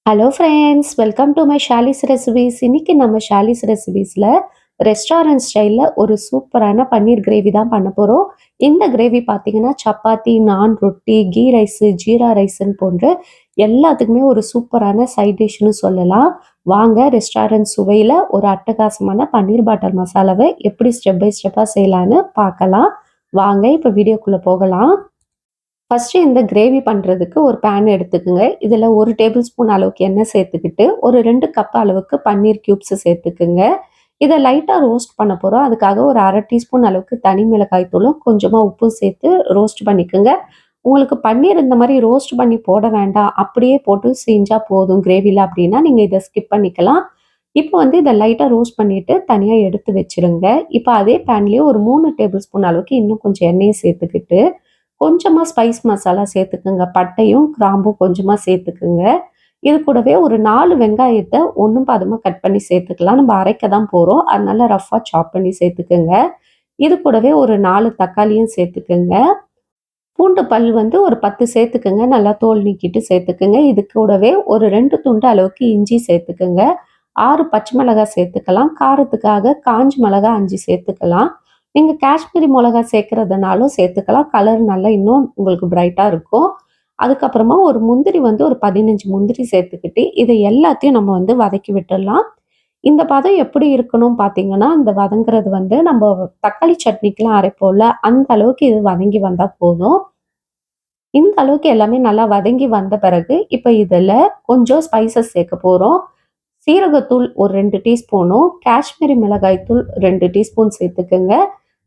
Hello friends, welcome to my Shali's recipes. இன்னைக்கு நம்ம Shali's ரெசிபீஸில் restaurant ஸ்டைலில் ஒரு சூப்பரான பன்னீர் கிரேவி தான் பண்ண போகிறோம். இந்த கிரேவி பார்த்தீங்கன்னா சப்பாத்தி, நான், ரொட்டி, கீ ரைஸு, ஜீரா ரைஸுன்னு போன்ற எல்லாத்துக்குமே ஒரு சூப்பரான சைட் டிஷ்னு சொல்லலாம். வாங்க ரெஸ்டாரண்ட் சுவையில் ஒரு அட்டகாசமான பன்னீர் பட்டர் மசாலாவை எப்படி ஸ்டெப் பை ஸ்டெப்பாக செய்யலான்னு பார்க்கலாம். வாங்க இப்போ வீடியோக்குள்ளே போகலாம். ஃபர்ஸ்ட்டு இந்த கிரேவி பண்ணுறதுக்கு ஒரு பேன் எடுத்துக்கோங்க. இதில் 1 டேபிள் ஸ்பூன் அளவுக்கு எண்ணெய் சேர்த்துக்கிட்டு, ஒரு 2 கப் அளவுக்கு பன்னீர் கியூப்ஸ் சேர்த்துக்குங்க. இதை லைட்டாக ரோஸ்ட் பண்ண போகிறோம். அதுக்காக ஒரு 1/2 டீஸ்பூன் அளவுக்கு தனி மிளகாய் தூளும், கொஞ்சமாக உப்பும் சேர்த்து ரோஸ்ட் பண்ணிக்கோங்க. உங்களுக்கு பன்னீர் இந்த மாதிரி ரோஸ்ட் பண்ணி போட வேண்டாம், அப்படியே போட்டு செஞ்சா போதும் கிரேவியில் அப்படின்னா, நீங்கள் இதை ஸ்கிப் பண்ணிக்கலாம். இப்போ வந்து இதை லைட்டாக ரோஸ்ட் பண்ணிவிட்டு தனியாக எடுத்து வச்சுருங்க. இப்போ அதே பேன்லேயே ஒரு 3 டேபிள் ஸ்பூன் அளவுக்கு இன்னும் கொஞ்சம் எண்ணெயை சேர்த்துக்கிட்டு, கொஞ்சமாக ஸ்பைஸ் மசாலா சேர்த்துக்குங்க. பட்டையும் கிராம்பும் கொஞ்சமாக சேர்த்துக்குங்க. இது கூடவே ஒரு 4 வெங்காயத்தை ஒன்றும் பாதியுமா கட் பண்ணி சேர்த்துக்கலாம். நம்ம அரைக்க தான் போகிறோம், அதனால ரஃப்பாக சாப் பண்ணி சேர்த்துக்குங்க. இது கூடவே ஒரு 4 தக்காளியும் சேர்த்துக்குங்க. பூண்டு பல் வந்து ஒரு 10 சேர்த்துக்குங்க. நல்லா தோல் நீக்கிட்டு சேர்த்துக்குங்க. இது கூடவே ஒரு 2 துண்டு அளவுக்கு இஞ்சி சேர்த்துக்குங்க. 6 பச்சை மிளகாய் சேர்த்துக்கலாம். காரத்துக்காக காஞ்ச மிளகாய் 5 சேர்த்துக்கலாம். நீங்கள் காஷ்மீரி மிளகா சேர்க்குறதுனாலும் சேர்த்துக்கலாம். கலர் நல்லா இன்னும் உங்களுக்கு பிரைட்டாக இருக்கும். அதுக்கப்புறமா ஒரு முந்திரி வந்து ஒரு 15 முந்திரி சேர்த்துக்கிட்டு இதை எல்லாத்தையும் நம்ம வந்து வதக்கி விட்டுடலாம். இந்த பதம் எப்படி இருக்கணும் பார்த்தீங்கன்னா, இந்த வதங்குறது வந்து நம்ம தக்காளி சட்னிக்கெலாம் அரைப்போம்ல, அந்த அளவுக்கு இது வதங்கி வந்தால் போதும். இந்த அளவுக்கு எல்லாமே நல்லா வதங்கி வந்த பிறகு, இப்போ இதில் கொஞ்சம் ஸ்பைசஸ் சேர்க்க போகிறோம். சீரகத்தூள் ஒரு 2 டீஸ்பூனும், காஷ்மீரி மிளகாய் தூள் 2 டீஸ்பூன் சேர்த்துக்குங்க.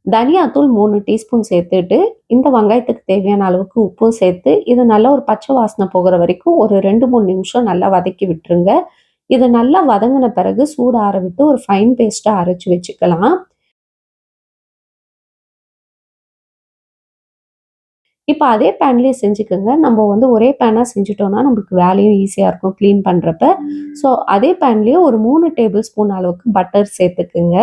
தனியாத்தூள் 3 டீஸ்பூன் சேர்த்துட்டு, இந்த வெங்காயத்துக்கு தேவையான அளவுக்கு உப்பும் சேர்த்து, இது நல்லா ஒரு பச்சை வாசனை போகிற வரைக்கும் ஒரு 2, 3 நிமிஷம் நல்லா வதக்கி விட்டுருங்க. இது நல்லா வதங்கின பிறகு சூடு ஆற விட்டு ஒரு ஃபைன் பேஸ்ட்டாக அரைச்சி வச்சுக்கலாம். இப்போ அதே பேன்லேயே செஞ்சுக்கோங்க. நம்ம வந்து ஒரே பேனாக செஞ்சுட்டோம்னா நம்மளுக்கு வேலையும் ஈஸியாக இருக்கும் க்ளீன் பண்ணுறப்ப. ஸோ அதே பேன்லேயே ஒரு 3 டேபிள் ஸ்பூன் அளவுக்கு பட்டர் சேர்த்துக்குங்க.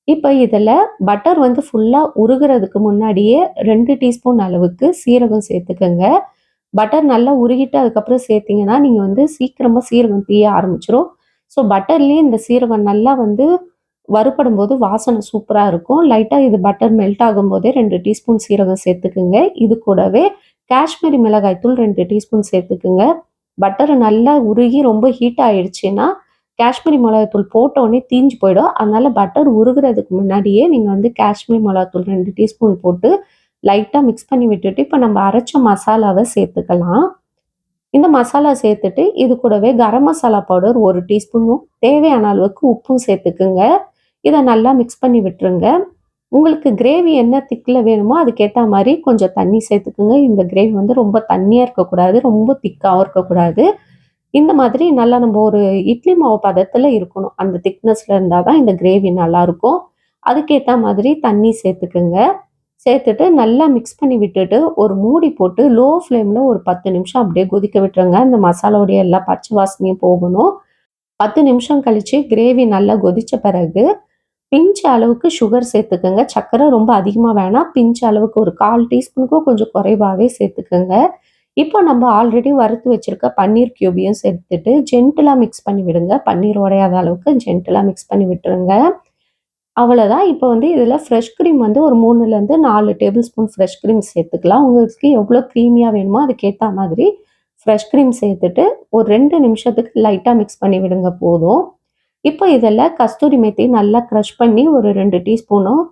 இப்போ இதில் பட்டர் வந்து ஃபுல்லாக உருகுறதுக்கு முன்னாடியே 2 டீஸ்பூன் அளவுக்கு சீரகம் சேர்த்துக்கங்க. பட்டர் நல்லா உருகிட்டு அதுக்கப்புறம் சேர்த்தீங்கன்னா, நீங்கள் வந்து சீக்கிரமாக சீரகம் தீய ஆரம்பிச்சிரும். ஸோ பட்டர்லேயே இந்த சீரகம் நல்லா வந்து வறுபடும்போது வாசனை சூப்பரா இருக்கும். லைட்டா இது பட்டர் மெல்ட் ஆகும்போதே 2 டீஸ்பூன் சீரகம் சேர்த்துக்குங்க. இது கூடவே காஷ்மீரி மிளகாய் தூள் 2 டீஸ்பூன் சேர்த்துக்குங்க. பட்டர் நல்லா உருகி ரொம்ப ஹீட் ஆயிடுச்சுன்னா, காஷ்மீரி மிளகாய் தூள் போட்டோனே தீஞ்சு போயிடும். அதனால பட்டர் உருகுறதுக்கு முன்னாடியே நீங்க வந்து காஷ்மீரி மிளகாய் தூள் 2 டீஸ்பூன் போட்டு லைட்டா மிக்ஸ் பண்ணி விட்டுட்டு, இப்ப நம்ம அரைச்ச மசாலாவ சேர்த்துக்கலாம். இந்த மசாலா சேர்த்துட்டு, இது கூடவே கரம் மசாலா பவுடர் 1 டீஸ்பூனும், தேவையான அளவுக்கு உப்பும் சேர்த்துக்குங்க. இத நல்லா மிக்ஸ் பண்ணி விட்டுருங்க. உங்களுக்கு கிரேவி என்ன திக்ல வேணுமோ அதுக்கேத்த மாரி கொஞ்சம் தண்ணி சேர்த்துக்குங்க. இந்த கிரேவி வந்து ரொம்ப தண்ணியா இருக்கக்கூடாது, ரொம்ப திக்காவும் இருக்கக்கூடாது. இந்த மாதிரி நல்லா நம்ம ஒரு இட்லி மாவு பதத்துல இருக்கணும். அந்த திக்னஸ்ல இருந்தா தான் இந்த கிரேவி நல்லாருக்கும். அதுக்கேத்த மாதிரி தண்ணி சேர்த்துக்குங்க. சேர்த்துட்டு நல்லா மிக்ஸ் பண்ணி விட்டுட்டு, ஒரு மூடி போட்டு லோ ஃப்ளேம்ல ஒரு 10 நிமிஷம் அப்படியே கொதிக்க விட்டுருங்க. இந்த மசாலாவுடைய எல்லா பச்சை வாசனையும் போகணும். 10 நிமிஷம் கழிச்சு கிரேவி நல்லா கொதிச்ச பிறகு, பிஞ்ச் அளவுக்கு சுகர் சேர்த்துக்கங்க. சர்க்கரை ரொம்ப அதிகமா வேணாம். பிஞ்ச் அளவுக்கு ஒரு 1/4 டீஸ்பூனுக்கும் கொஞ்சம் குறைவாவே சேர்த்துக்கங்க. இப்போ நம்ம ஆல்ரெடி வறுத்து வச்சிருக்க பன்னீர் கியூபையும் சேர்த்துட்டு, ஜென்டிலா மிக்ஸ் பண்ணி விடுங்க. பன்னீர் உடையாத அளவுக்கு ஜென்டிலா மிக்ஸ் பண்ணி விட்டுருங்க. அவ்வளோதான். இப்போ வந்து இதில ஃப்ரெஷ் கிரீம் வந்து ஒரு 3லேருந்து 4 டேபிள் ஸ்பூன் ஃப்ரெஷ் கிரீம் சேர்த்துக்கலாம். உங்களுக்கு எவ்வளோ க்ரீமியா வேணுமோ அதுக்கேத்தா மாதிரி ஃப்ரெஷ் கிரீம் சேர்த்துட்டு, ஒரு 2 நிமிஷத்துக்கு லைட்டா மிக்ஸ் பண்ணி விடுங்க போதும். இப்போ இதில கஸ்தூரி மேத்தி நல்லா க்ரஷ் பண்ணி ஒரு 2 டீஸ்பூனும்,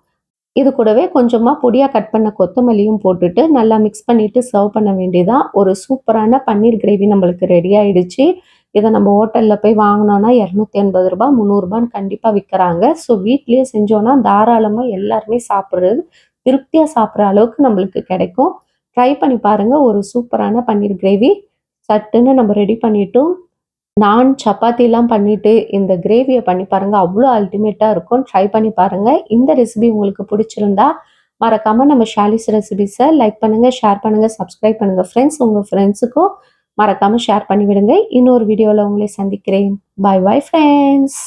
இது கூடவே கொஞ்சமா பொடியா கட் பண்ண கொத்தமல்லியும் போட்டுட்டு நல்லா மிக்ஸ் பண்ணிட்டு சர்வ் பண்ண வேண்டியதான். ஒரு சூப்பரான பன்னீர் கிரேவி நம்மளுக்கு ரெடி ஆயிடுச்சு. இத நம்ம ஹோட்டல்ல போய் வாங்குனோம்னா ரூ. 280 ரூ. 300ன்னு கண்டிப்பா விக்கிறாங்க. ஸோ வீட்லயே செஞ்சோம்னா தாராளமா எல்லாருமே சாப்பிடுறது திருப்தியா சாப்பிடுற அளவுக்கு நம்மளுக்கு கிடைக்கும். ட்ரை பண்ணி பாருங்க. ஒரு சூப்பரான பன்னீர் கிரேவி சட்டுன்னு நம்ம ரெடி பண்ணிட்டோம். நான் சப்பாத்திலாம் பண்ணிட்டு இந்த கிரேவிய பண்ணி பாருங்க. அவ்ளோ அல்டிமேட்டா இருக்கும். ட்ரை பண்ணி பாருங்க. இந்த ரெசிபி உங்களுக்கு பிடிச்சிருந்தா, மறக்காம நம்ம ஷாலிஸ் ரெசிபீஸ லைக் பண்ணுங்க, ஷேர் பண்ணுங்க, சப்ஸ்கிரைப் பண்ணுங்க ஃப்ரெண்ட்ஸ். உங்க ஃப்ரெண்ட்ஸுக்கும் மறக்காம ஷேர் பண்ணி விடுங்க. இன்னொரு வீடியோல உங்களை சந்திக்கிறேன். பாய் பாய் ஃப்ரெண்ட்ஸ்.